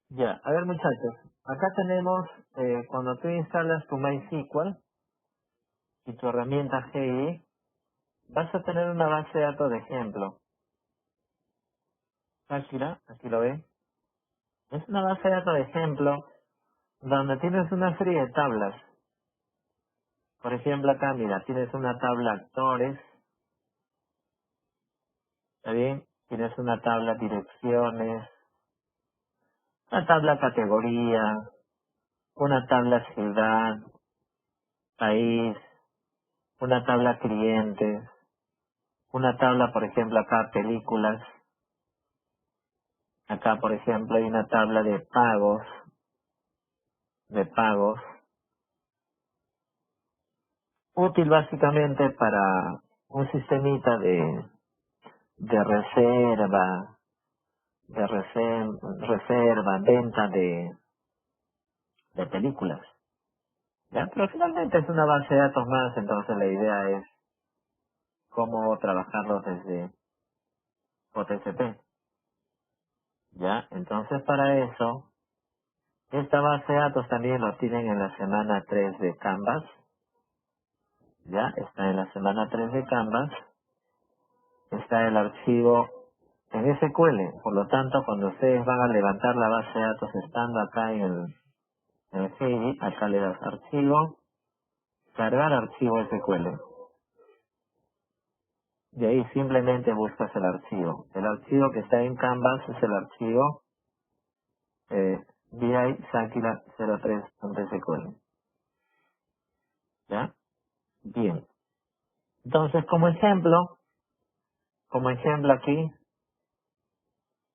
Ya, a ver muchachos, acá tenemos, cuando tú instalas tu MySQL y tu herramienta GI, vas a tener una base de datos de ejemplo. Aquí lo ven. Es una base de datos de ejemplo donde tienes una serie de tablas. Por ejemplo, acá, mira, tienes una tabla actores, ¿está bien? Tienes una tabla direcciones, una tabla categoría, una tabla ciudad, país, una tabla clientes, una tabla, por ejemplo, acá películas, acá, por ejemplo, hay una tabla de pagos, útil básicamente para un sistemita de reserva, venta de películas. ¿Ya? Pero finalmente es una base de datos más, entonces la idea es cómo trabajarlo desde OTCP. ¿Ya? Entonces para eso, esta base de datos también lo tienen en la semana 3 de Canvas. ¿Ya? Está en la semana 3 de Canvas. Está el archivo en SQL. Por lo tanto, cuando ustedes van a levantar la base de datos estando acá en el GIDI, acá le das archivo, cargar archivo SQL. De ahí simplemente buscas el archivo. El archivo que está en Canvas es el archivo VI Sakila 03.sql. ¿Ya? Bien. Entonces, como ejemplo aquí,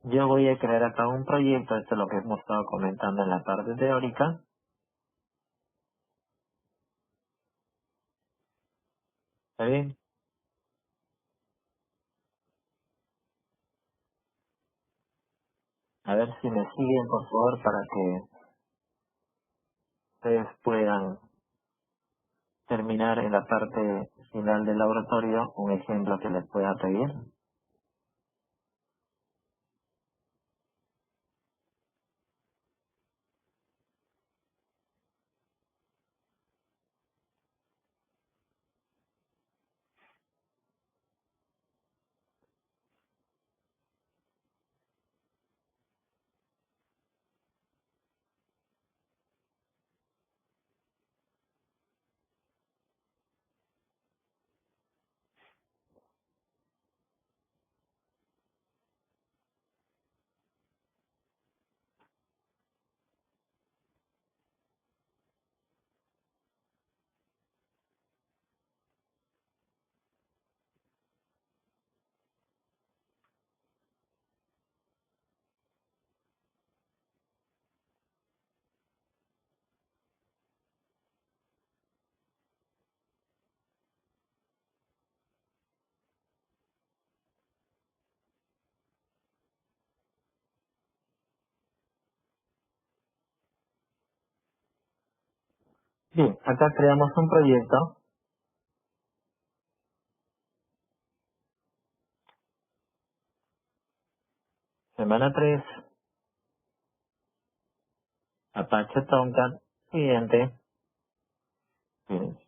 yo voy a crear acá un proyecto. Esto es lo que hemos estado comentando en la parte teórica. ¿Está bien? A ver si me siguen, por favor, para que ustedes puedan terminar en la parte final del laboratorio un ejemplo que les pueda pedir. Bien, acá creamos un proyecto. Semana 3, Apache Tomcat. Siguiente. Bien.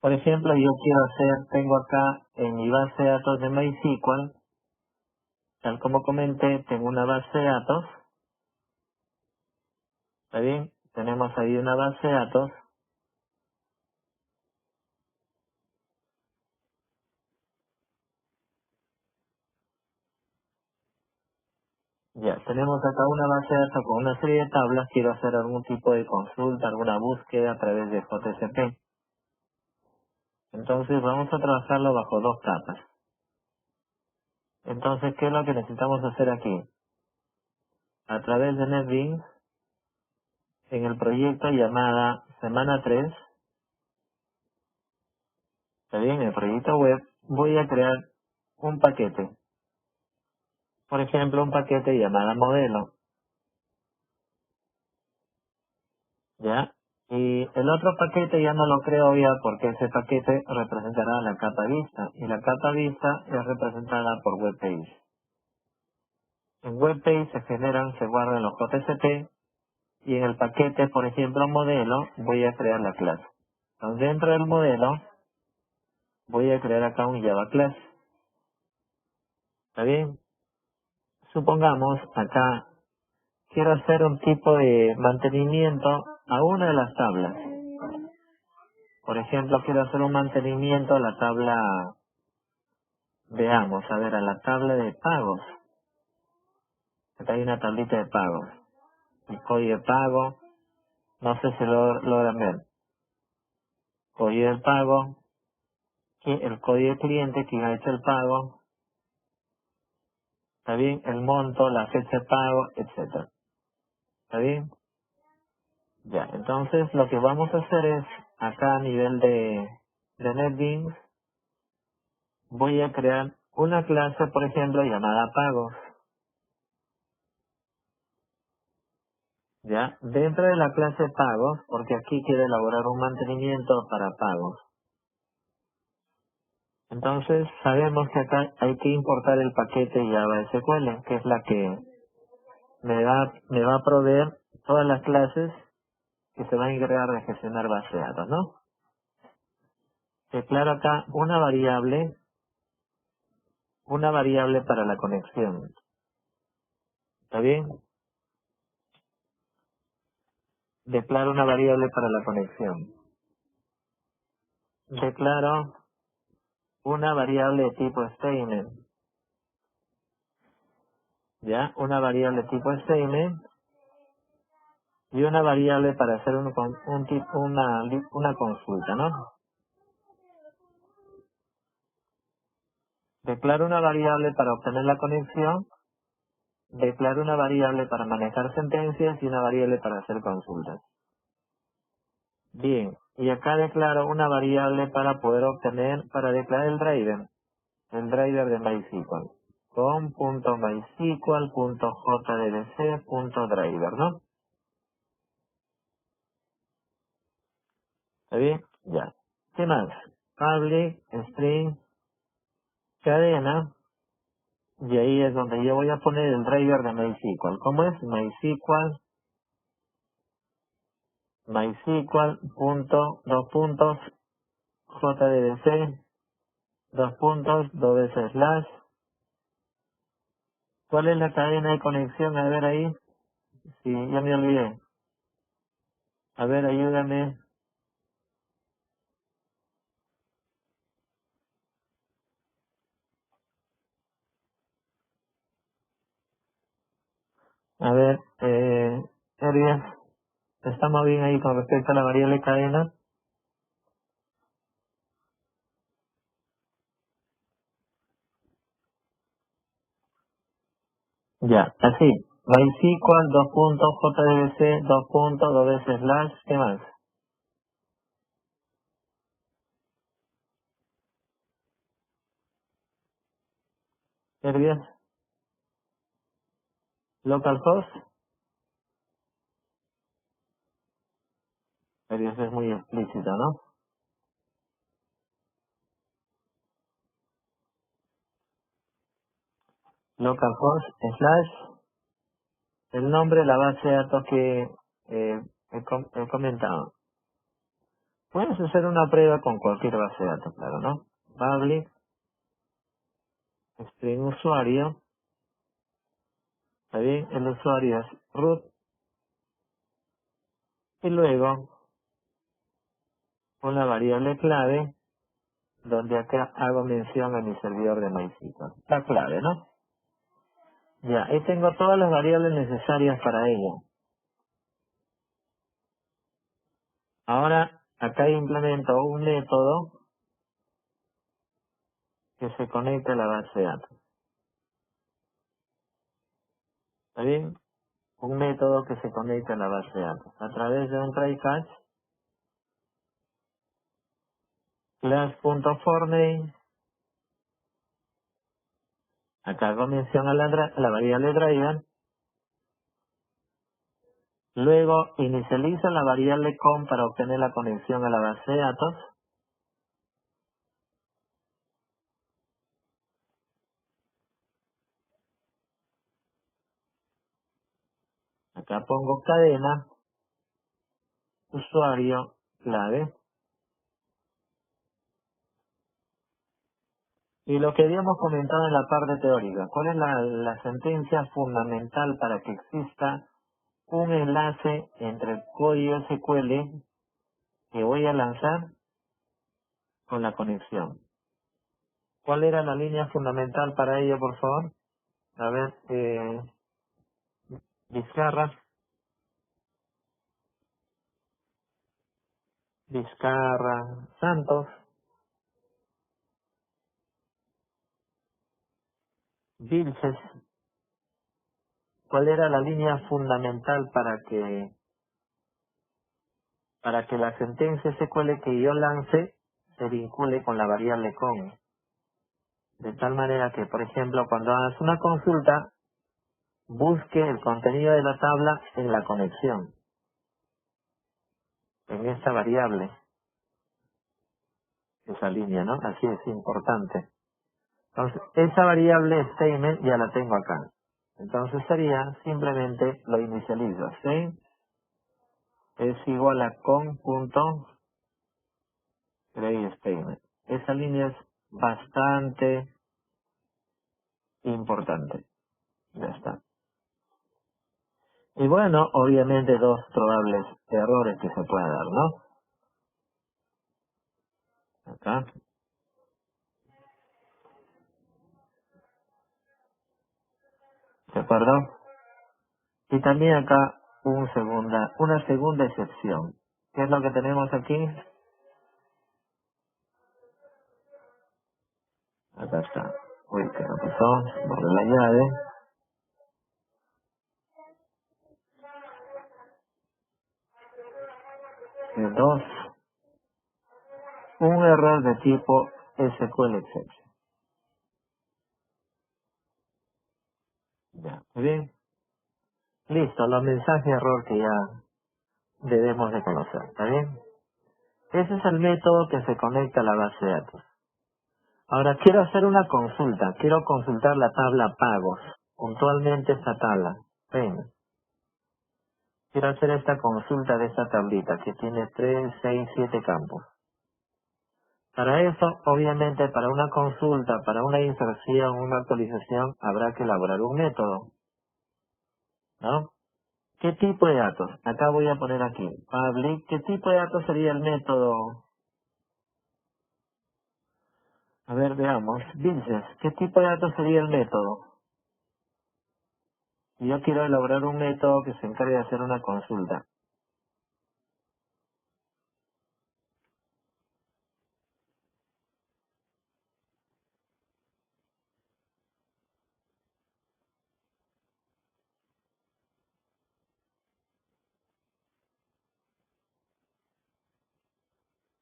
Por ejemplo, yo quiero tengo acá en mi base de datos de MySQL, tal como comenté, tengo una base de datos. ¿Está bien? Tenemos ahí una base de datos. Ya, tenemos acá una base de datos con una serie de tablas. Quiero hacer algún tipo de consulta, alguna búsqueda a través de JCP. Entonces vamos a trabajarlo bajo dos capas. Entonces, ¿qué es lo que necesitamos hacer aquí? A través de NetBeans, en el proyecto llamada Semana 3, ¿está bien? En el proyecto web, voy a crear un paquete. Por ejemplo, un paquete llamado modelo, ¿ya? Y el otro paquete ya no lo creo ya porque ese paquete representará la capa vista y la capa vista es representada por webpage. En webpage se guardan los JSP y en el paquete, por ejemplo, modelo, voy a crear la clase. Entonces, dentro del modelo voy a crear acá un Java class. ¿Está bien? Supongamos acá quiero hacer un tipo de mantenimiento a una de las tablas. Por ejemplo, quiero hacer un mantenimiento a la tabla, veamos, a ver, a la tabla de pagos. Acá hay una tablita de pagos. El código de pago, no sé si lo logran ver. Código de pago, el código de cliente, quien ha hecho el pago, ¿está bien? El monto, la fecha de pago, etcétera. ¿Está bien? Ya, entonces lo que vamos a hacer es, acá a nivel de NetBeans, voy a crear una clase, por ejemplo, llamada pagos. Ya, dentro de la clase pagos, porque aquí quiero elaborar un mantenimiento para pagos. Entonces, sabemos que acá hay que importar el paquete Java SQL, que es la que me va a proveer todas las clases que se van a encargar de gestionar base de datos, ¿no? Declaro acá una variable para la conexión. ¿Está bien? Declaro una variable para la conexión. Declaro una variable de tipo statement. ¿Ya? Una variable tipo statement y una variable para hacer una consulta, ¿no? Declaro una variable para obtener la conexión, declaro una variable para manejar sentencias y una variable para hacer consultas. Bien, y acá declaro una variable para poder para declarar el driver de MySQL, con .mysql.jdbc.driver, ¿no? ¿Está bien? Ya. ¿Qué más? Public, string, cadena, y ahí es donde yo voy a poner el driver de MySQL. ¿Cómo es? MySQL, dos puntos, jdbc, dos puntos, doble slash. ¿Cuál es la cadena de conexión? A ver ahí. Sí, ya me olvidé. A ver, ayúdame. A ver, Herbias, ¿estamos bien ahí con respecto a la variable cadena? Ya, así. MySQL, dos puntos, jdbc, dos puntos, doble slash, ¿qué más? Herbias, localhost. Herbias es muy explícito, ¿no? Localhost, slash, el nombre de la base de datos que he comentado. Puedes hacer una prueba con cualquier base de datos, claro, ¿no? Public, string usuario, ¿está bien? El usuario es root, y luego una variable clave, donde acá hago mención a mi servidor de MySQL. La clave, ¿no? Ya, ahí tengo todas las variables necesarias para ello. Ahora, acá implemento un método que se conecta a la base de datos. ¿Está bien? Un método que se conecta a la base de datos. A través de un try catch, class.forName, acá hago mención a la variable driver, Luego inicializo la variable con para obtener la conexión a la base de datos. Acá pongo cadena, usuario, clave. Y lo que habíamos comentado en la parte teórica, ¿cuál es la sentencia fundamental para que exista un enlace entre el código SQL que voy a lanzar con la conexión? ¿Cuál era la línea fundamental para ello, por favor? A ver, Vizcarra, Santos, Vilches. ¿Cuál era la línea fundamental para que la sentencia SQL que yo lance se vincule con la variable con? De tal manera que, por ejemplo, cuando hagas una consulta, busque el contenido de la tabla en la conexión, en esta variable, esa línea, ¿no? Así es importante. Entonces, esa variable statement ya la tengo acá. Entonces sería, simplemente lo inicializo. ¿Sí? Es igual a con.createStatement. Esa línea es bastante importante. Ya está. Y bueno, obviamente dos probables errores que se pueden dar, ¿no? Acá. ¿De acuerdo? Y también acá una segunda excepción. ¿Qué es lo que tenemos aquí? Acá está. Uy, ¿qué no pasó? Borré la llave. Dos. Un error de tipo SQL exception. Ya, muy bien. Listo, los mensajes de error que ya debemos de conocer, ¿está bien? Ese es el método que se conecta a la base de datos. Ahora quiero hacer una consulta, quiero consultar la tabla pagos, puntualmente esta tabla. Ven, quiero hacer esta consulta de esta tablita que tiene 3, 6, 7 campos. Para eso, obviamente, para una consulta, para una inserción, una actualización, habrá que elaborar un método, ¿no? ¿Qué tipo de datos? Acá voy a poner aquí, public. ¿Qué tipo de datos sería el método? A ver, veamos. Business. ¿Qué tipo de datos sería el método? Y yo quiero elaborar un método que se encargue de hacer una consulta.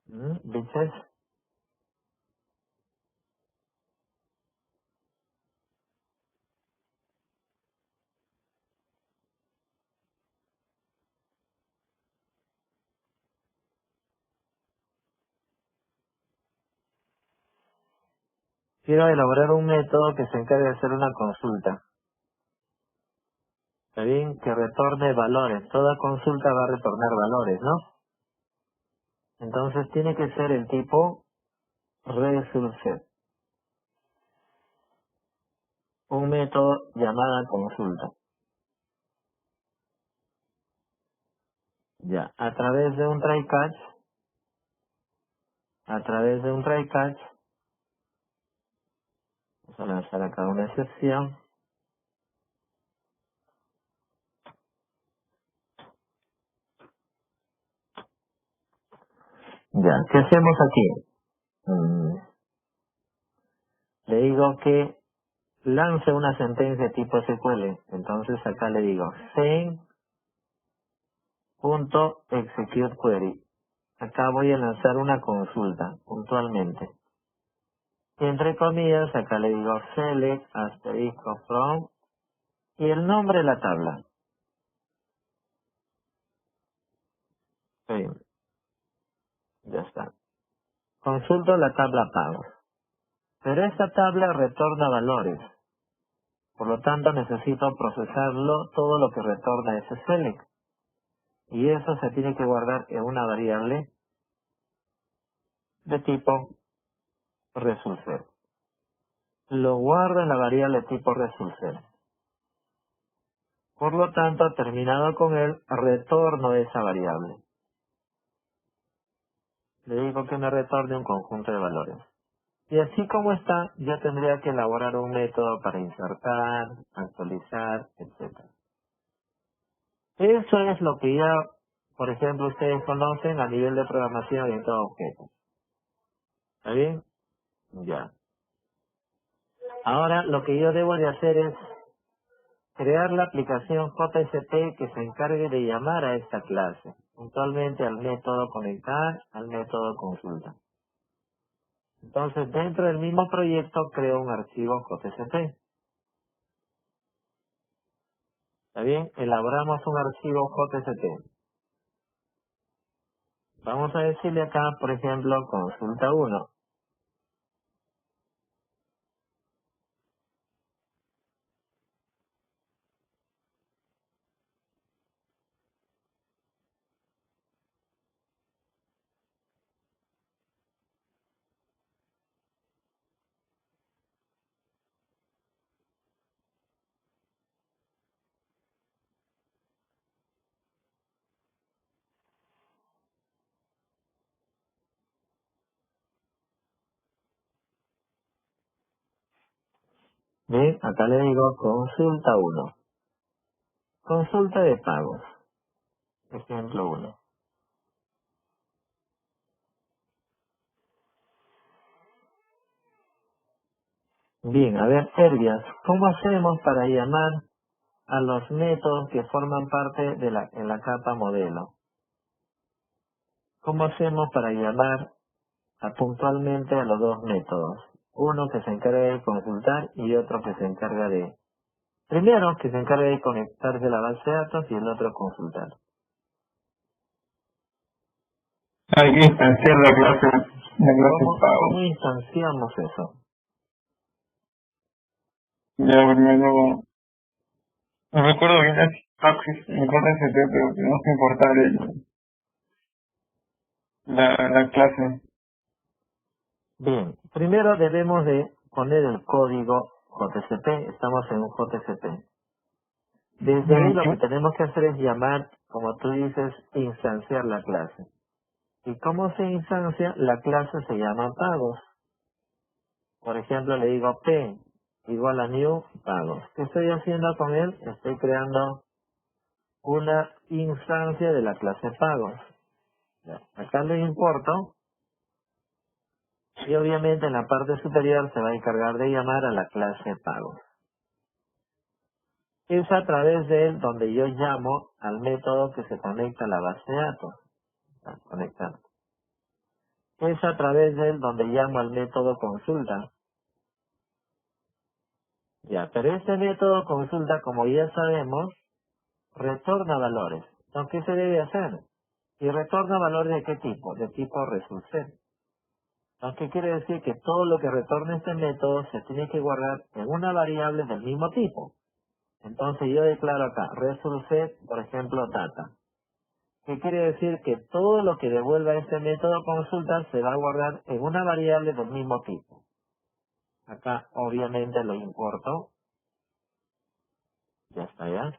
Business. Quiero elaborar un método que se encargue de hacer una consulta. ¿Está bien? Que retorne valores. Toda consulta va a retornar valores, ¿no? Entonces tiene que ser el tipo resolve. Un método llamada consulta. Ya. A través de un try catch, vamos a lanzar acá una excepción. Ya. ¿Qué hacemos aquí? Le digo que lance una sentencia tipo SQL. Entonces acá le digo send.execute query. Acá voy a lanzar una consulta puntualmente. Y entre comillas, acá le digo select asterisco from y el nombre de la tabla. Sí, ya está. Consulto la tabla pagos. Pero esta tabla retorna valores. Por lo tanto, necesito procesarlo todo lo que retorna ese select. Y eso se tiene que guardar en una variable de tipo resulser. Lo guardo en la variable tipo resulser. Por lo tanto, terminado con él, retorno esa variable. Le digo que me retorne un conjunto de valores. Y así como está, yo tendría que elaborar un método para insertar, actualizar, etc. Eso es lo que ya, por ejemplo, ustedes conocen a nivel de programación orientada a objetos. ¿Está bien? Ya. Ahora, lo que yo debo de hacer es crear la aplicación JSP que se encargue de llamar a esta clase, puntualmente al método conectar, al método consulta. Entonces, dentro del mismo proyecto creo un archivo JSP. ¿Está bien? Elaboramos un archivo JSP. Vamos a decirle acá, por ejemplo, consulta 1. Bien, acá le digo consulta 1. Consulta de pagos. Ejemplo 1. Bien, a ver, Herbias, ¿cómo hacemos para llamar a los métodos que forman parte de en la capa modelo? ¿Cómo hacemos para llamar puntualmente a los dos métodos? Uno que se encarga de consultar y otro que se encarga de... Primero, que se encarga de conectarse a la base de datos y el otro consultar. Hay que instanciar la clase ¿Cómo pago. instanciamos eso? Ya primero, no recuerdo bien es Axis, me importa ese pero tenemos que importar la clase. Bien, primero debemos de poner el código JCP, estamos en un JCP. Desde ahí lo que tenemos que hacer es llamar, como tú dices, instanciar la clase. ¿Y cómo se instancia? La clase se llama pagos. Por ejemplo, le digo P igual a new pagos. ¿Qué estoy haciendo con él? Estoy creando una instancia de la clase pagos. Ya, acá le importo y obviamente en la parte superior se va a encargar de llamar a la clase pagos. Es a través de él donde yo llamo al método que se conecta a la base de datos. Conectar. Es a través de él donde llamo al método consulta. Ya, pero este método consulta, como ya sabemos, retorna valores. Entonces, ¿qué se debe hacer? ¿Y retorna valores de qué tipo? De tipo resulser. Entonces, ¿qué quiere decir? Que todo lo que retorna este método se tiene que guardar en una variable del mismo tipo. Entonces, yo declaro acá, resulset, por ejemplo, data. ¿Qué quiere decir? Que todo lo que devuelva este método consulta se va a guardar en una variable del mismo tipo. Acá, obviamente, lo importo. Ya está, ya.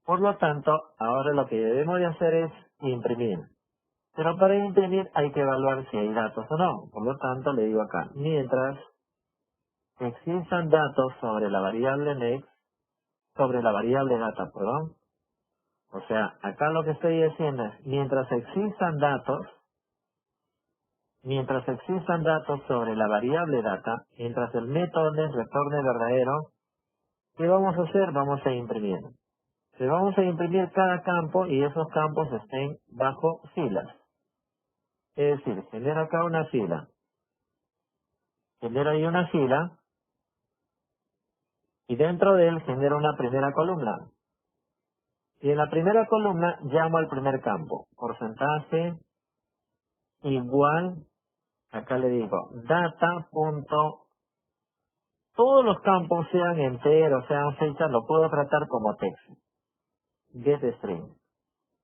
Por lo tanto, ahora lo que debemos de hacer es imprimir. Pero para imprimir hay que evaluar si hay datos o no. Por lo tanto, le digo acá, mientras existan datos sobre la variable next, sobre la variable data, perdón. O sea, acá lo que estoy diciendo es, mientras existan datos sobre la variable data, mientras el método next retorne verdadero, ¿qué vamos a hacer? Vamos a imprimir. Le vamos a imprimir cada campo y esos campos estén bajo filas. Es decir, genero acá una fila. Genero ahí una fila y dentro de él genero una primera columna. Y en la primera columna llamo al primer campo. Porcentaje igual, acá le digo, data punto, todos los campos sean enteros, sean fechas, lo puedo tratar como texto. GetString.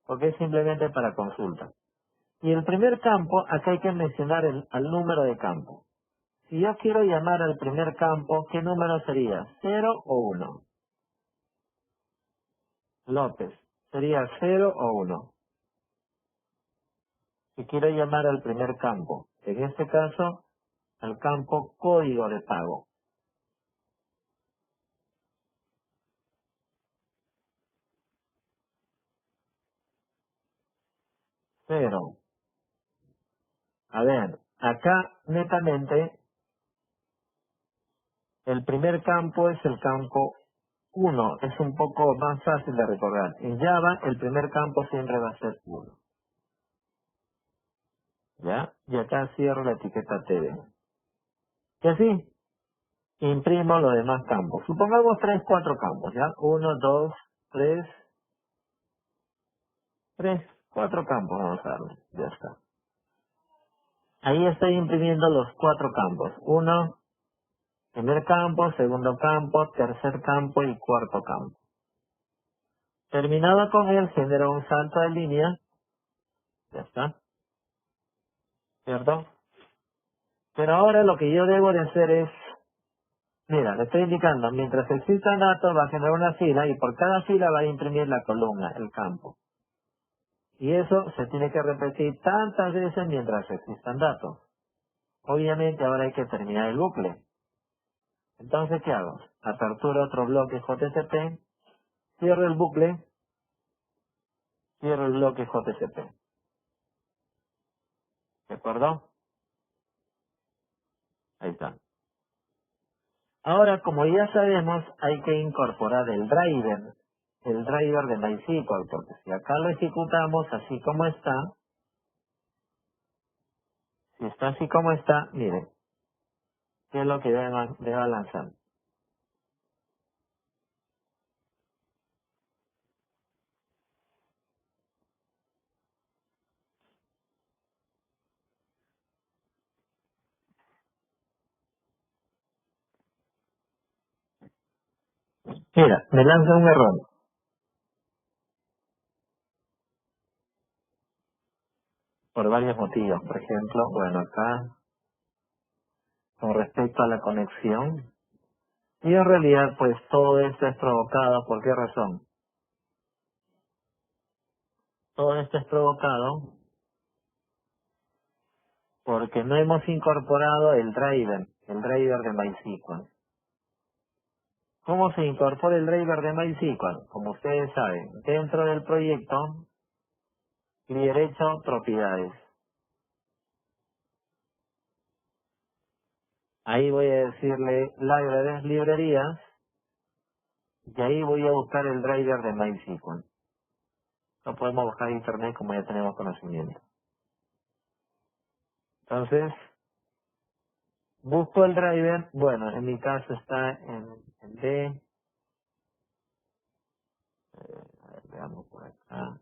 Porque es simplemente para consulta. Y el primer campo, acá hay que mencionar al número de campo. Si yo quiero llamar al primer campo, ¿qué número sería? ¿0 o 1? López. Sería 0 o 1. Si quiero llamar al primer campo, en este caso, al campo código de pago. 0. A ver, acá netamente el primer campo es el campo 1. Es un poco más fácil de recordar. En Java el primer campo siempre va a ser 1. ¿Ya? Y acá cierro la etiqueta TD. Y así imprimo los demás campos. Supongamos 3, 4 campos, ¿ya? 1, 2, 3, 4 campos vamos a darle. Ya está. Ahí estoy imprimiendo los 4 campos. 1, primer campo, segundo campo, tercer campo y cuarto campo. Terminado con él, genero un salto de línea. Ya está. ¿Cierto? Pero ahora lo que yo debo de hacer es, mira, le estoy indicando, mientras existan datos va a generar una fila y por cada fila va a imprimir la columna, el campo. Y eso se tiene que repetir tantas veces mientras existan datos. Obviamente ahora hay que terminar el bucle. Entonces, ¿qué hago? Apertura otro bloque JCP, cierro el bucle, cierro el bloque JCP. ¿De acuerdo? Ahí está. Ahora, como ya sabemos, hay que incorporar el driver de MySQL, porque si acá lo ejecutamos así como está, si está así como está, mire, ¿qué es lo que debe lanzar? Mira, me lanza un error, por varios motivos. Por ejemplo, bueno, acá, con respecto a la conexión, y en realidad, pues todo esto es provocado, ¿por qué razón? Todo esto es provocado porque no hemos incorporado el driver de MySQL. ¿Cómo se incorpora el driver de MySQL? Como ustedes saben, dentro del proyecto, clic derecho, propiedades. Ahí voy a decirle libraries, librerías, y ahí voy a buscar el driver de MySQL. Lo podemos buscar en internet como ya tenemos conocimiento. Entonces, busco el driver, bueno, en mi caso está en D, a ver, veamos por acá.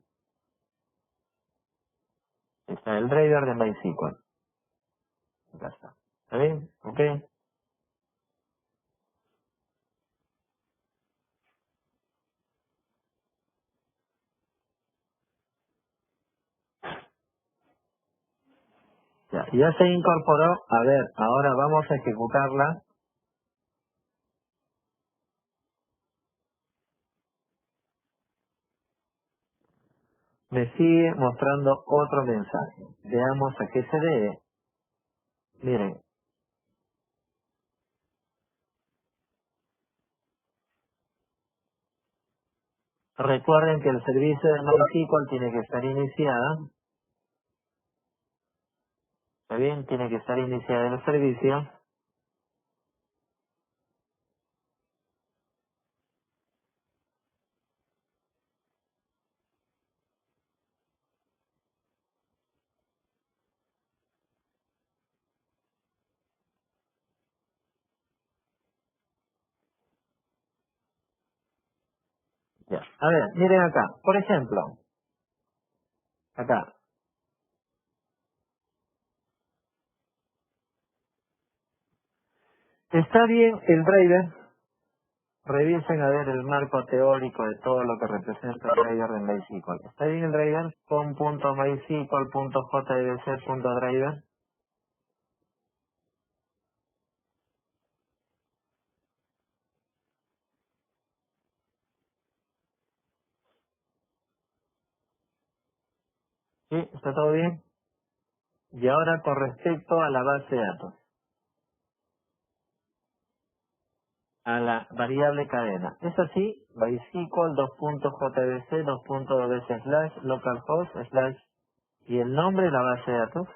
Está el driver de MySQL. Ya está. ¿Está bien? ¿Ok? Ya se incorporó. A ver, ahora vamos a ejecutarla. Me sigue mostrando otro mensaje. Veamos a qué se debe. Miren, recuerden que el servicio de MySQL tiene que estar iniciada. ¿Está bien? Tiene que estar iniciada el servicio. Ya. A ver, miren acá. Por ejemplo, acá. Está bien el driver. Revisen a ver el marco teórico de todo lo que representa el driver de MySQL. Está bien el driver con punto .mysql, punto .jdc, punto .driver. Sí, está todo bien. Y ahora con respecto a la base de datos, a la variable cadena. Es así, MySQL, .jdc, .ds/ localhost, / y el nombre de la base de datos.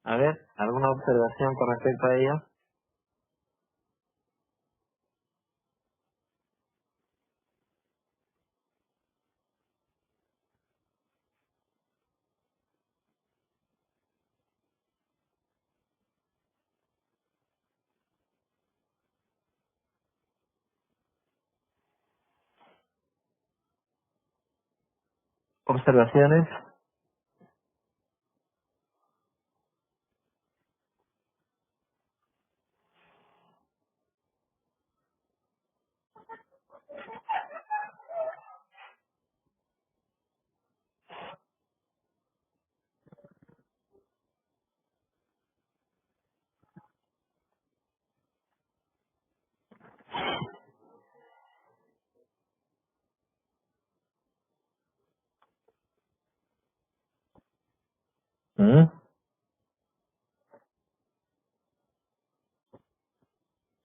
A ver, ¿alguna observación con respecto a ello? ¿Observaciones? ¿Mm?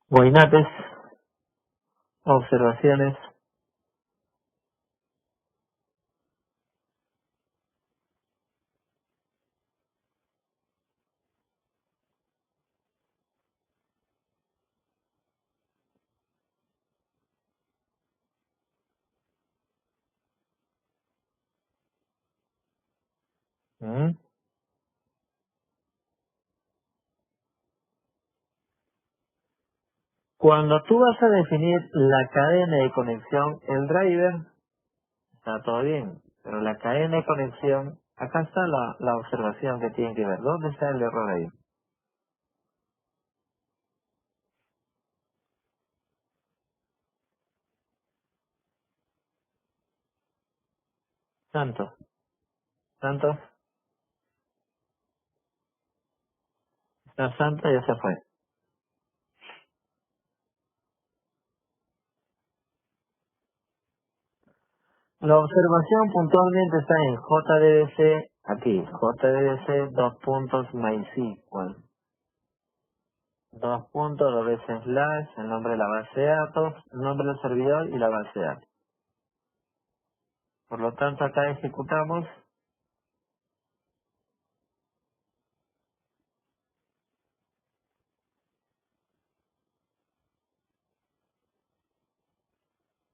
Guainates, observaciones. ¿Mm? Cuando tú vas a definir la cadena de conexión, el driver, está todo bien, pero la cadena de conexión, acá está la observación que tienen que ver. ¿Dónde está el error ahí? Santos, Santos, está Santos, ya se fue. La observación puntualmente está en JDBC, aquí, JDBC, dos puntos, MySQL, dos puntos, // el nombre de la base de datos, el nombre del servidor y la base de datos. Por lo tanto, acá ejecutamos.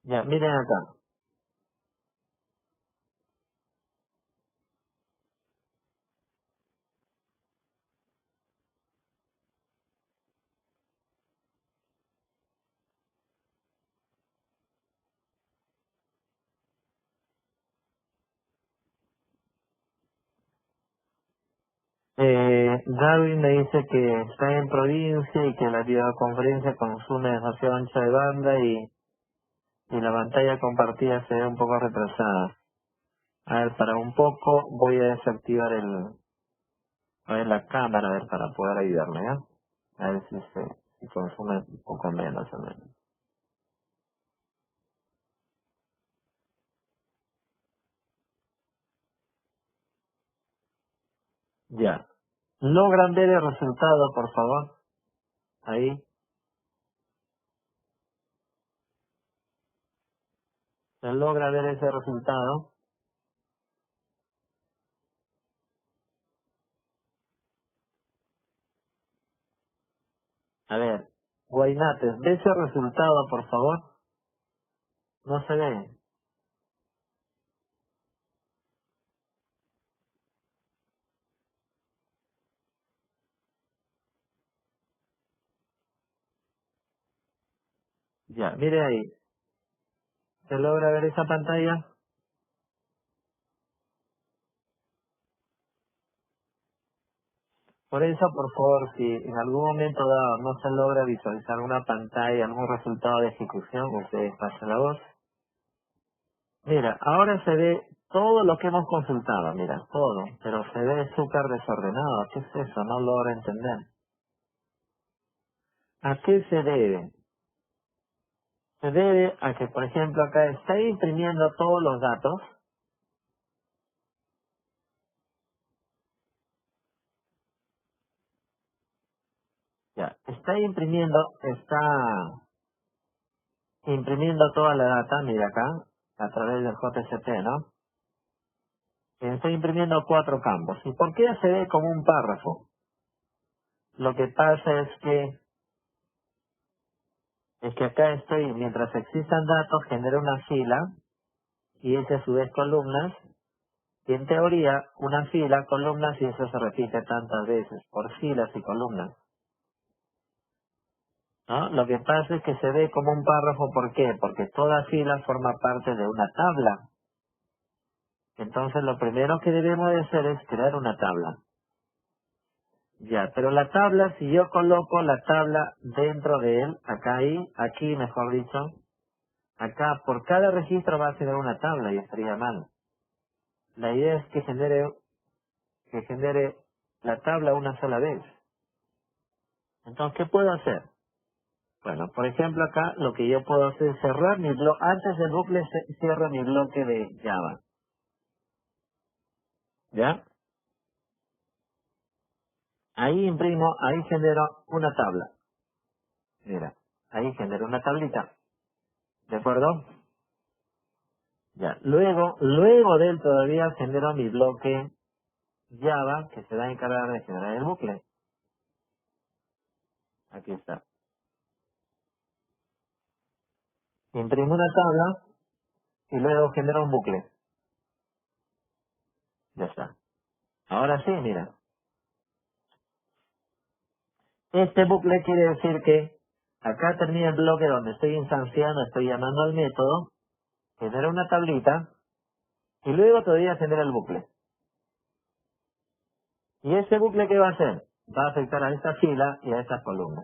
Ya, miren acá. Darwin me dice que está en provincia y que la videoconferencia consume demasiado ancha de banda y la pantalla compartida se ve un poco retrasada. A ver, para un poco voy a desactivar a ver, la cámara, a ver, para poder ayudarme, ¿ya? A ver si consume un poco menos o menos. Ya. ¿Logran ver el resultado, por favor? Ahí. ¿Se logra ver ese resultado? A ver. Guainates, ¿ve ese resultado, por favor? No se ve. Ya, mire ahí. ¿Se logra ver esa pantalla? Por eso, por favor, si en algún momento dado no se logra visualizar una pantalla, algún resultado de ejecución, ustedes pasen la voz. Mira, ahora se ve todo lo que hemos consultado, mira, todo, pero se ve súper desordenado. ¿Qué es eso? No logro entender. ¿A qué se debe? Se debe a que, por ejemplo, acá está imprimiendo todos los datos. Ya, está imprimiendo toda la data, mira acá, a través del JSP, ¿no? Está imprimiendo 4 campos. ¿Y por qué se ve como un párrafo? Lo que pasa es que acá estoy, mientras existan datos, genera una fila, y ese a su vez columnas, y en teoría, una fila, columnas, y eso se repite tantas veces, por filas y columnas, ¿no? Lo que pasa es que se ve como un párrafo, ¿por qué? Porque toda fila forma parte de una tabla. Entonces, lo primero que debemos de hacer es crear una tabla. Ya, pero la tabla, si yo coloco la tabla dentro de él, acá ahí, aquí mejor dicho, acá por cada registro va a generar una tabla y estaría mal. La idea es que genere la tabla una sola vez. Entonces, ¿qué puedo hacer? Bueno, por ejemplo acá lo que yo puedo hacer es cerrar mi bloque, antes del bucle cierro mi bloque de Java. ¿Ya? Ahí imprimo, ahí genero una tabla. Mira, ahí genero una tablita. ¿De acuerdo? Ya. Luego de él todavía genero mi bloque Java que se va a encargar de generar el bucle. Aquí está. Imprimo una tabla y luego genero un bucle. Ya está. Ahora sí, mira. Este bucle quiere decir que acá termina el bloque donde estoy instanciando, estoy llamando al método, genera una tablita y luego todavía genera el bucle. ¿Y ese bucle qué va a hacer? Va a afectar a esta fila y a esta columna.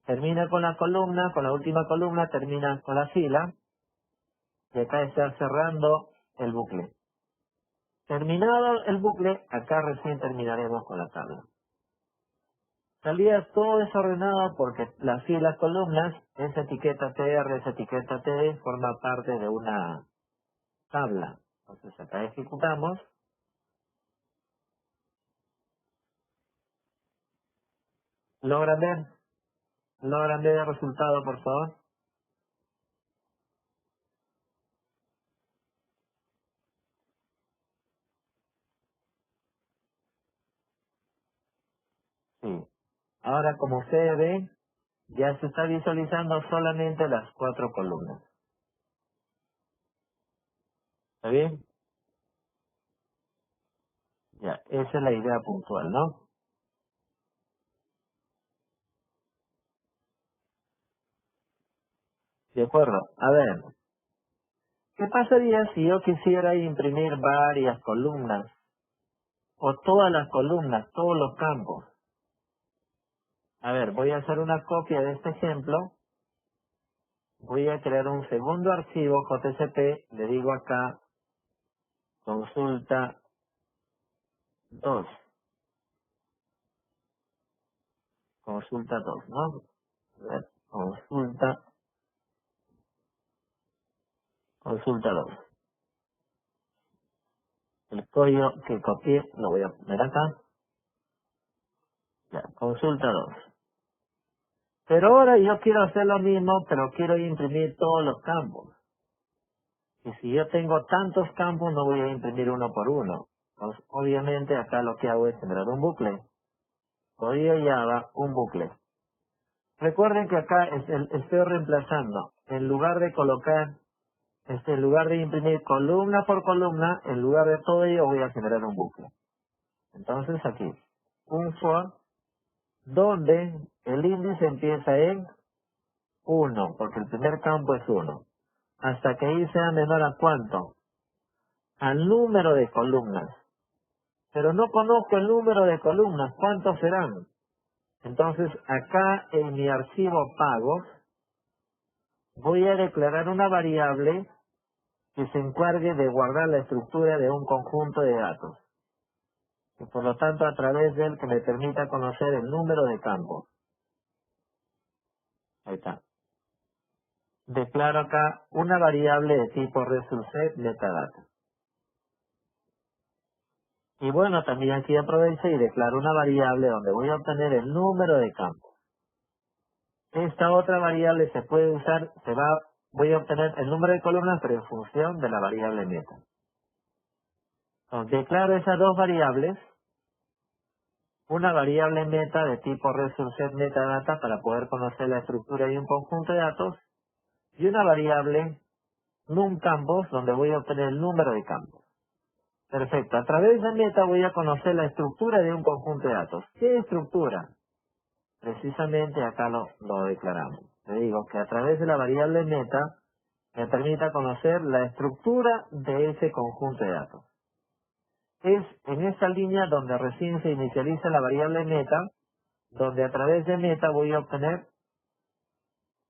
Termina con la columna, con la última columna, termina con la fila y acá está cerrando el bucle. Terminado el bucle, acá recién terminaremos con la tabla. Salía todo desordenado porque las filas, columnas, esa etiqueta TR, esa etiqueta TD forma parte de una tabla. Entonces acá ejecutamos. ¿Logran ver? ¿Logran ver el resultado, por favor? Sí. Ahora, como ustedes ven, ya se está visualizando solamente las 4 columnas. ¿Está bien? Ya, esa es la idea puntual, ¿no? De acuerdo. A ver, ¿qué pasaría si yo quisiera imprimir varias columnas? O todas las columnas, todos los campos. A ver, voy a hacer una copia de este ejemplo. Voy a crear un segundo archivo JSP. Le digo acá, consulta 2. Consulta 2, ¿no? A ver, consulta 2. El código que copié lo voy a poner acá. Ya, consulta 2. Pero ahora yo quiero hacer lo mismo, pero quiero imprimir todos los campos. Y si yo tengo tantos campos, no voy a imprimir uno por uno. Pues, obviamente acá lo que hago es generar un bucle. Código Java, un bucle. Recuerden que acá estoy reemplazando. En lugar de colocar, en lugar de imprimir columna por columna, en lugar de todo ello voy a generar un bucle. Entonces aquí, un for donde el índice empieza en 1, porque el primer campo es 1, hasta que i sea menor a ¿cuánto? Al número de columnas. Pero no conozco el número de columnas, ¿cuántos serán? Entonces, acá en mi archivo pagos, voy a declarar una variable que se encargue de guardar la estructura de un conjunto de datos. Y por lo tanto, a través de él que me permita conocer el número de campos. Ahí está. Declaro acá una variable de tipo resource metadata. Y bueno, también aquí aprovecho y declaro una variable donde voy a obtener el número de campos. Esta otra variable se puede usar, voy a obtener el número de columnas, pero en función de la variable meta. Entonces, declaro esas dos variables, una variable meta de tipo resource metadata para poder conocer la estructura de un conjunto de datos, y una variable numCampos donde voy a obtener el número de campos. Perfecto. A través de meta voy a conocer la estructura de un conjunto de datos. ¿Qué estructura? Precisamente acá lo declaramos. Le digo que a través de la variable meta me permita conocer la estructura de ese conjunto de datos. Es en esta línea donde recién se inicializa la variable meta, donde a través de meta voy a obtener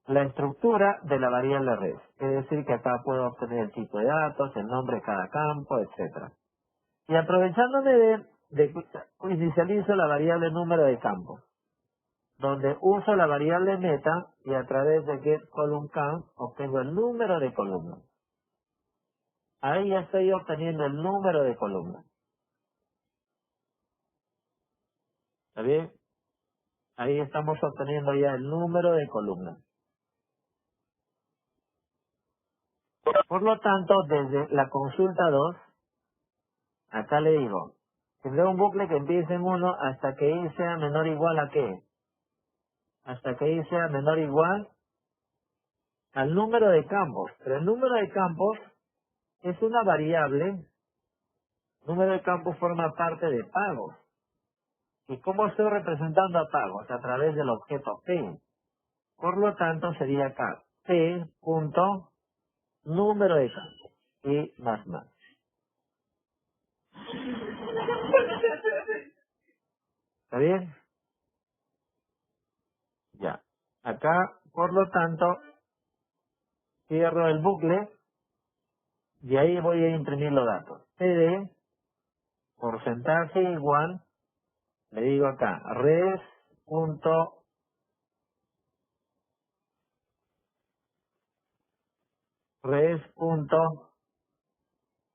la estructura de la variable res. Es decir, que acá puedo obtener el tipo de datos, el nombre de cada campo, etcétera. Y aprovechándome inicializo la variable número de campos, donde uso la variable meta y a través de getColumnCount obtengo el número de columnas. Ahí ya estoy obteniendo el número de columnas. ¿Está bien? Ahí estamos obteniendo ya el número de columnas. Por lo tanto, desde la consulta 2, acá le digo, tendré un bucle que empiece en 1 hasta que i sea menor o igual a ¿qué? Hasta que i sea menor o igual al número de campos. Pero el número de campos es una variable. El número de campos forma parte de pagos. ¿Y cómo estoy representando a pagos? A través del objeto P. Por lo tanto, sería acá P punto número de campos y más más. ¿Está bien? Ya. Acá, por lo tanto, cierro el bucle y ahí voy a imprimir los datos. PD, porcentaje igual, le digo acá, res punto,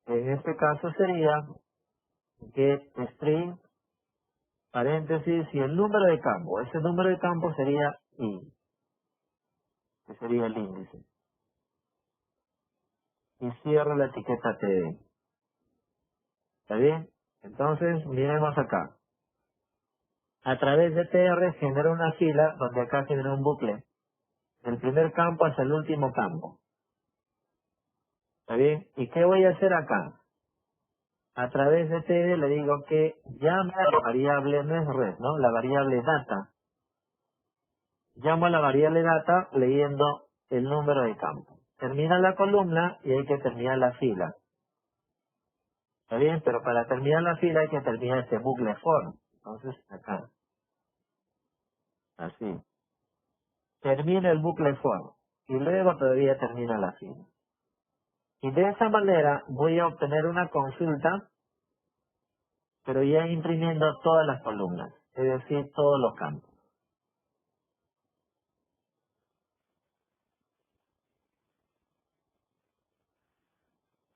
en este caso sería getString, paréntesis, y el número de campo. Ese número de campo sería i, que sería el índice. Y cierro la etiqueta td. ¿Está bien? Entonces, miremos acá. A través de tr genera una fila donde acá genera un bucle. Del primer campo hasta el último campo. ¿Está bien? ¿Y qué voy a hacer acá? A través de td le digo que llame a la variable, no es res, ¿no? La variable data. Llamo a la variable data leyendo el número de campo. Termina la columna y hay que terminar la fila. ¿Está bien? Pero para terminar la fila hay que terminar este bucle for. Entonces, acá. Así. Termina el bucle for. Y luego todavía termina la fila. Y de esa manera voy a obtener una consulta, pero ya imprimiendo todas las columnas. Es decir, todos los campos.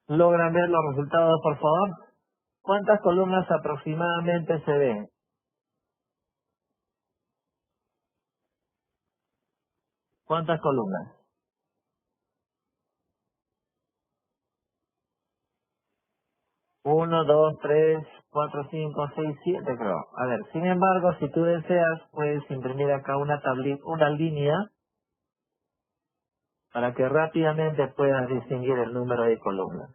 ¿Logran ver los resultados, por favor? ¿Cuántas columnas aproximadamente se ven? ¿Cuántas columnas? 1, 2, 3, 4, 5, 6, 7, creo. A ver, sin embargo, si tú deseas, puedes imprimir acá una tablita, una línea, para que rápidamente puedas distinguir el número de columnas.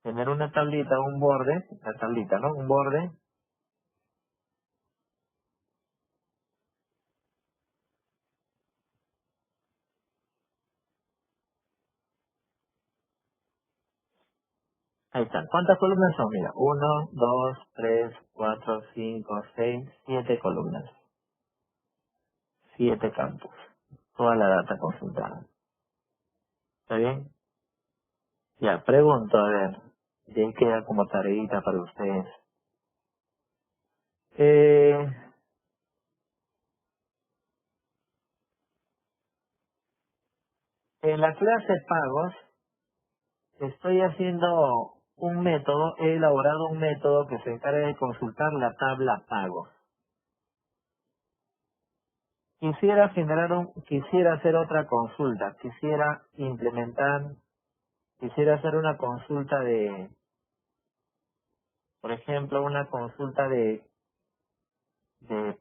Tener una tablita, un borde, la tablita, ¿no? Un borde, Ahí está. ¿Cuántas columnas son? Mira, 1, 2, 3, 4, 5, 6, 7 columnas. 7 campos. Toda la data consultada. ¿Está bien? Ya, pregunto, a ver. Ya queda como tareita para ustedes. En la clase pagos estoy haciendo un método, he elaborado un método que se encarga de consultar la tabla pagos. Quisiera hacer otra consulta, quisiera hacer una consulta por ejemplo, una consulta de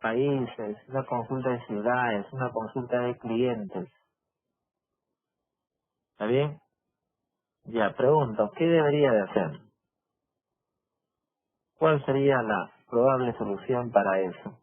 países, una consulta de ciudades, una consulta de clientes. ¿Está bien? Ya, pregunto, ¿qué debería de hacer? ¿Cuál sería la probable solución para eso?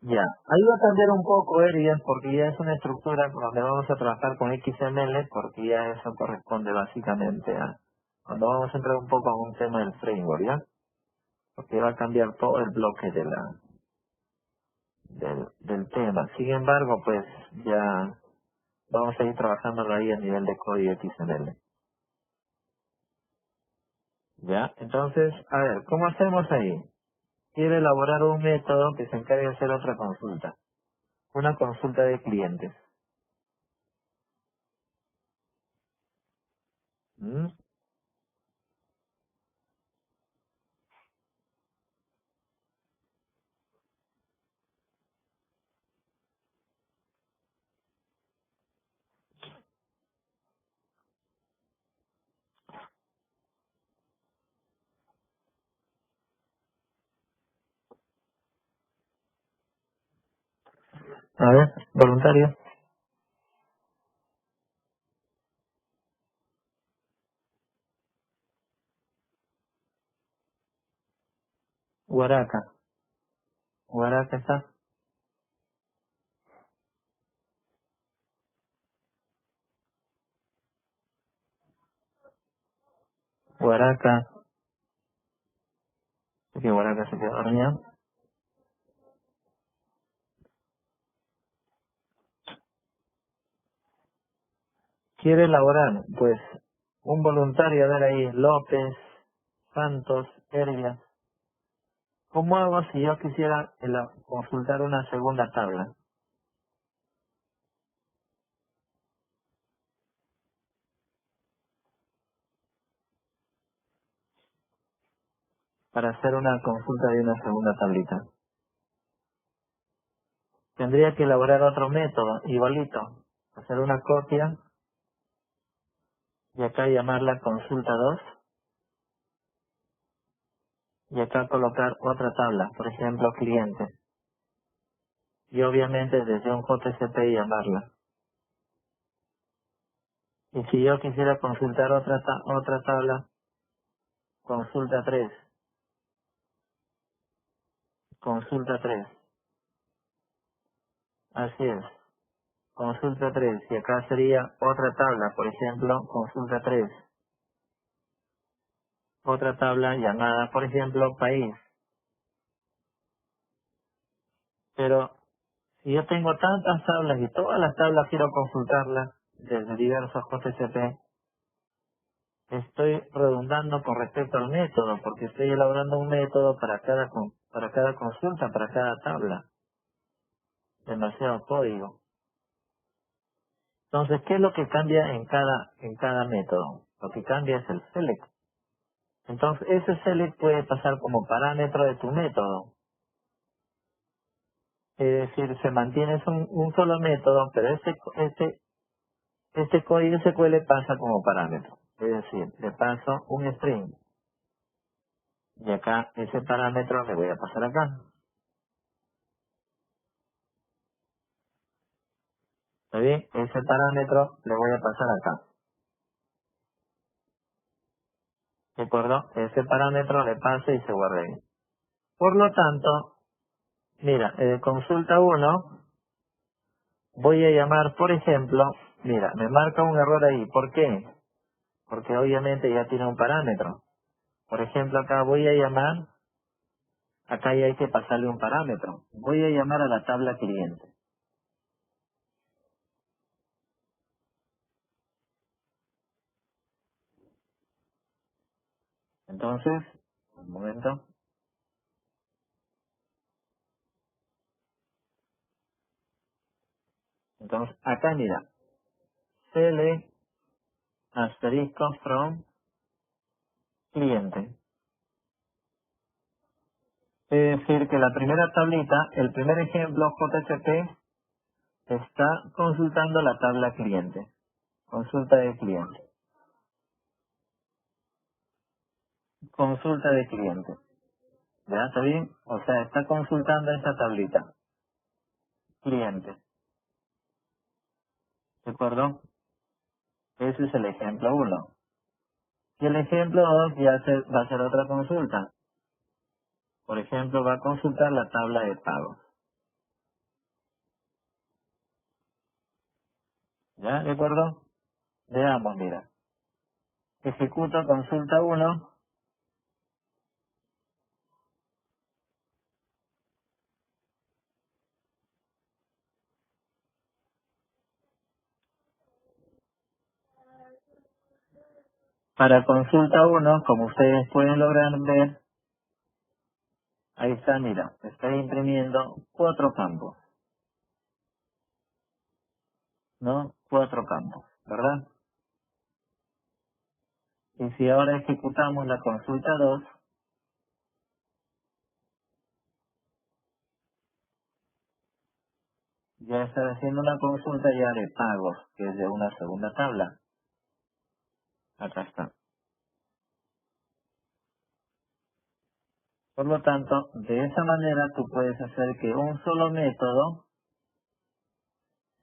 Ya, ahí va a cambiar un poco, Erian, porque ya es una estructura donde vamos a trabajar con XML, porque ya eso corresponde básicamente a cuando vamos a entrar un poco a un tema del framework, ¿ya? Porque va a cambiar todo el bloque del tema. Sin embargo, pues ya vamos a ir trabajando ahí a nivel de código XML. ¿Ya? Entonces, a ver, ¿cómo hacemos ahí? Quiero elaborar un método que se encargue de hacer otra consulta. Una consulta de clientes. ¿Mm? A ver, voluntario. Huaraca. Huaraca está. Huaraca. Que Huaraca se quedó dormido. Quiere elaborar, pues, un voluntario, a ver ahí, López, Santos, Herbia. ¿Cómo hago si yo quisiera consultar una segunda tabla para hacer una consulta de una segunda tablita? Tendría que elaborar otro método, igualito. Hacer una copia y acá llamarla consulta 2 y acá colocar otra tabla, por ejemplo, cliente. Y obviamente desde un JCP llamarla. Y si yo quisiera consultar otra tabla, consulta 3, consulta 3. Así es, consulta 3. Y acá sería otra tabla, por ejemplo, consulta 3. Otra tabla llamada, por ejemplo, país. Pero si yo tengo tantas tablas y todas las tablas quiero consultarlas desde diversos JCP, estoy redundando con respecto al método, porque estoy elaborando un método para cada consulta, para cada tabla. Demasiado código. Entonces, ¿qué es lo que cambia en cada método? Lo que cambia es el select. Entonces, ese select puede pasar como parámetro de tu método. Es decir, se mantiene un solo método, pero este código SQL pasa como parámetro. Es decir, le paso un string. Y acá ese parámetro le voy a pasar acá. ¿Está bien? Ese parámetro le voy a pasar acá. ¿De acuerdo? Ese parámetro le pasa y se guarda ahí. Por lo tanto, Mira, consulta uno, voy a llamar, por ejemplo, mira, me marca un error ahí. ¿Por qué? Porque obviamente ya tiene un parámetro. Por ejemplo, acá voy a llamar, acá ya hay que pasarle un parámetro. Voy a llamar a la tabla cliente. Entonces, un momento. Entonces, acá mira, cl asterisco from cliente. Es decir, que la primera tablita, el primer ejemplo JSP, está consultando la tabla cliente. Consulta de cliente. Consulta de cliente. ¿Ya está bien? O sea, está consultando esta tablita. Cliente. ¿De acuerdo? Ese es el ejemplo uno. Y el ejemplo 2 va a ser otra consulta. Por ejemplo, va a consultar la tabla de pagos. ¿Ya? ¿De acuerdo? Veamos, mira. Ejecuto consulta uno. Para consulta uno, como ustedes pueden lograr ver, ahí está, mira, está imprimiendo 4 campos, ¿no? 4 campos, ¿verdad? Y si ahora ejecutamos la consulta 2, ya está haciendo una consulta ya de pagos, que es de una segunda tabla. Acá está. Por lo tanto, de esa manera tú puedes hacer que un solo método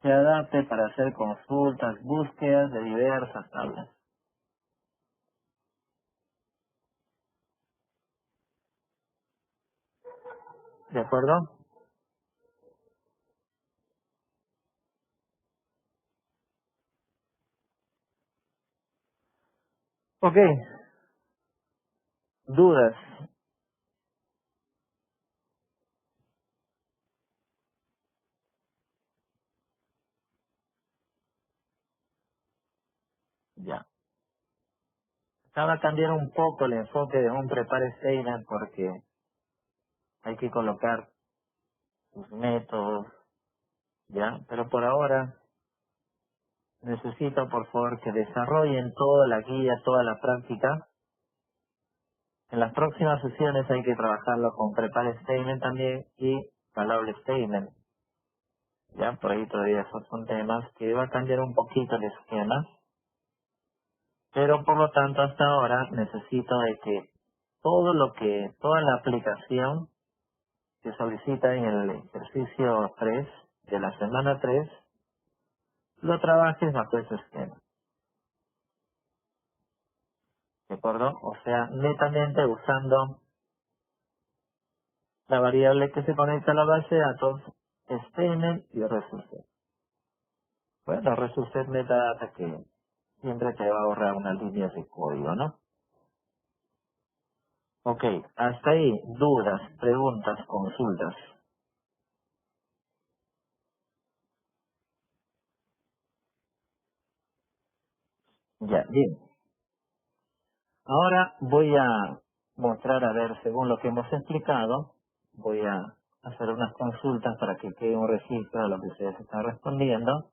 se adapte para hacer consultas, búsquedas de diversas tablas. ¿De acuerdo? Ok, dudas. Ya. Acá va a cambiar un poco el enfoque de un prepare statement porque hay que colocar sus métodos, ¿ya? Pero por ahora necesito, por favor, que desarrollen toda la guía, toda la práctica. En las próximas sesiones hay que trabajarlo con prepare statement también y falable statement. Ya, por ahí todavía esos son temas que va a cambiar un poquito el esquema. Pero por lo tanto, hasta ahora necesito de que toda la aplicación que solicita en el ejercicio 3 de la semana 3 lo trabajes bajo ese esquema. ¿De acuerdo? O sea, netamente usando la variable que se conecta a la base de datos, statement y resource. Bueno, resource metadata que siempre te va a ahorrar unas líneas de código, ¿no? Ok, hasta ahí, dudas, preguntas, consultas. Ya, bien. Ahora voy a mostrar, a ver, según lo que hemos explicado, voy a hacer unas consultas para que quede un registro de lo que ustedes están respondiendo.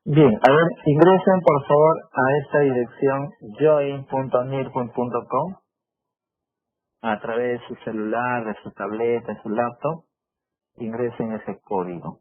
Bien, a ver, ingresen por favor a esta dirección join.nearpoint.com a través de su celular, de su tableta, de su laptop. Ingresen ese código.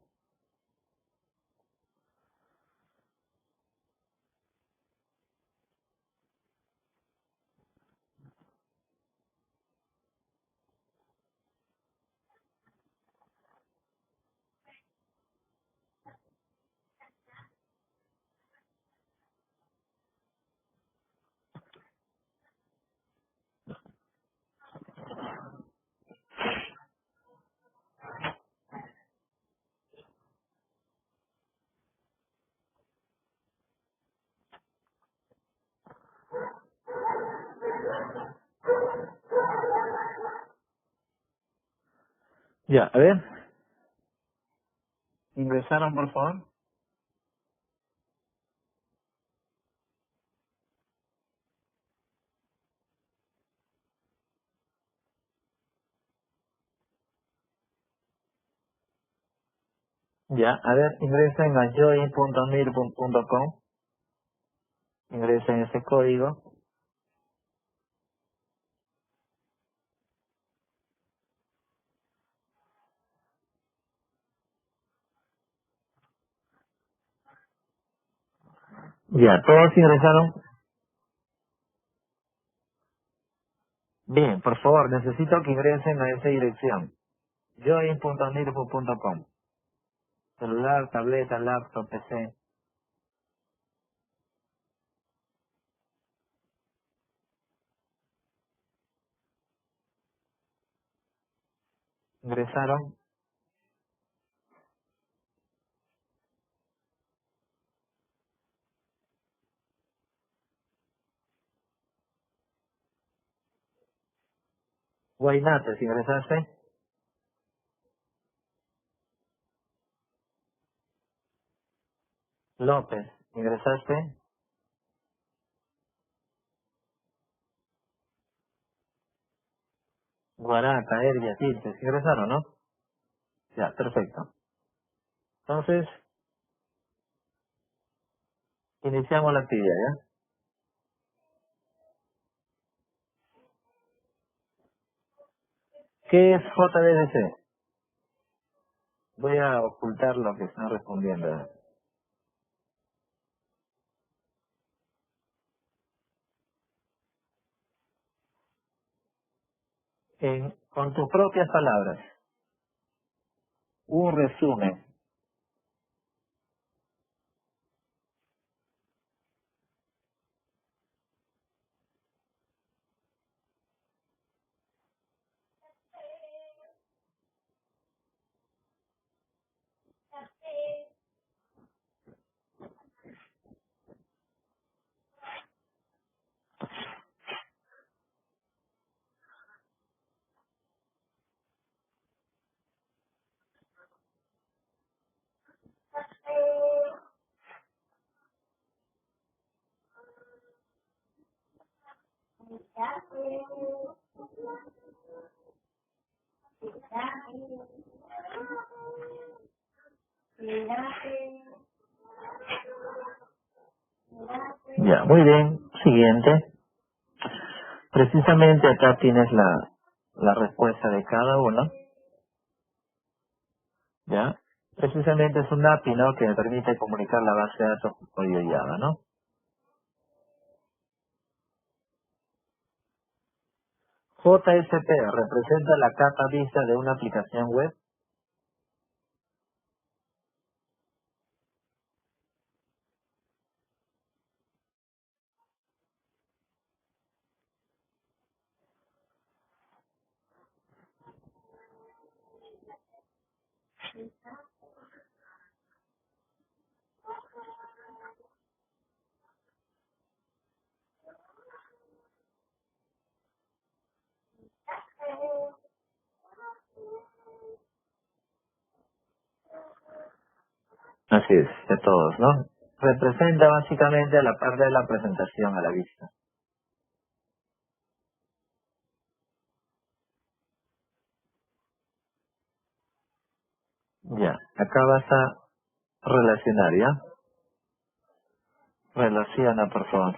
Ya, a ver, ingresaron por favor. Ya, a ver, ingresen a join.nearpoint.com. Ingresen ese código. Ya, todos ingresaron. Bien, por favor, necesito que ingresen a esa dirección. join.nearpoint.com. Celular, tableta, laptop, PC. Ingresaron. Guaynates, ingresaste. López, ingresaste. Guaraca, Herbia, Tilces, ingresaron, ¿no? Ya, perfecto. Entonces, iniciamos la actividad, ¿ya? ¿Qué es JDBC? Voy a ocultar lo que están respondiendo. Con tus propias palabras, un resumen. Ya, muy bien. Siguiente. Precisamente acá tienes la respuesta de cada uno. ¿Ya? Precisamente es un API, ¿no? Que me permite comunicar la base de datos con código Java, ¿no? JSP representa la capa vista de una aplicación web. Así es, de todos, ¿no? Representa básicamente la parte de la presentación a la vista. Ya, acá vas a relacionar, ¿ya? Relaciona, por favor.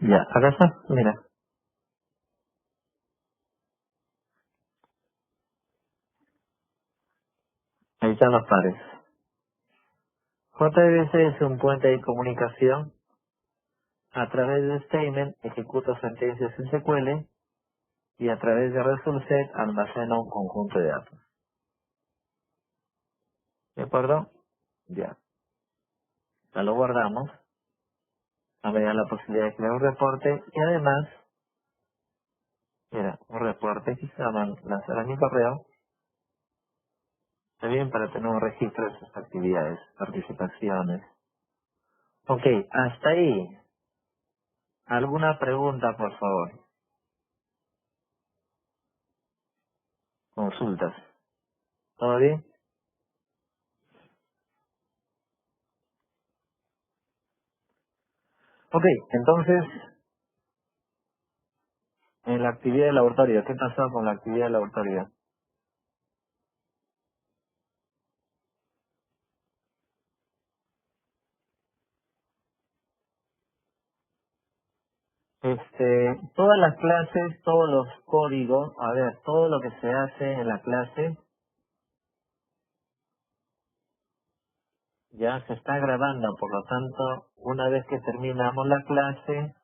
Ya, acá está, mira. Ahí están los pares. JDBC es un puente de comunicación. A través de Statement ejecuta sentencias SQL y a través de ResultSet almacena un conjunto de datos. ¿De acuerdo? Ya. Ya lo guardamos. A ver la posibilidad de crear un reporte y además, mira, un reporte que se va a lanzar a mi correo. Está bien para tener un registro de sus actividades, participaciones. Ok, hasta ahí. ¿Alguna pregunta, por favor? Consultas. ¿Todo bien? Ok, entonces, en la actividad de laboratorio, ¿qué pasó con la actividad de laboratorio? Todas las clases, todos los códigos, a ver, todo lo que se hace en la clase ya se está grabando, por lo tanto, una vez que terminamos la clase,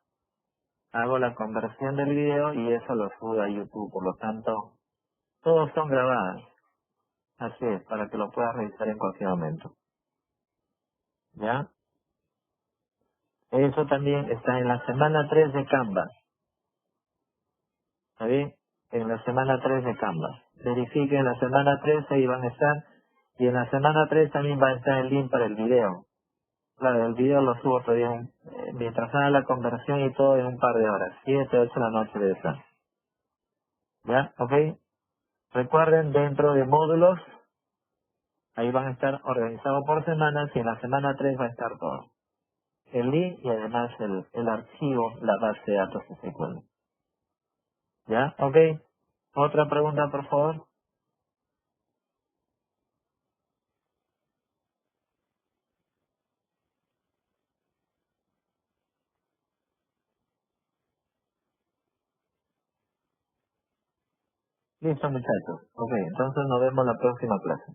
hago la conversión del video y eso lo subo a YouTube, por lo tanto, todos son grabados. Así es, para que lo puedas revisar en cualquier momento. ¿Ya? Eso también está en la semana 3 de Canva. ¿Está bien? En la semana 3 de Canva. Verifique en la semana 3, ahí van a estar. Y en la semana 3 también va a estar el link para el video. Claro, el video lo subo todavía mientras haga la conversión y todo en un par de horas. 7, 8 de la noche de estar. ¿Ya? ¿Ok? Recuerden, dentro de módulos, ahí van a estar organizados por semanas y en la semana 3 va a estar todo. El link y además el archivo, la base de datos SQL. ¿Ya? ¿Ok? ¿Otra pregunta, por favor? Listo, muchachos. Ok, entonces nos vemos la próxima clase.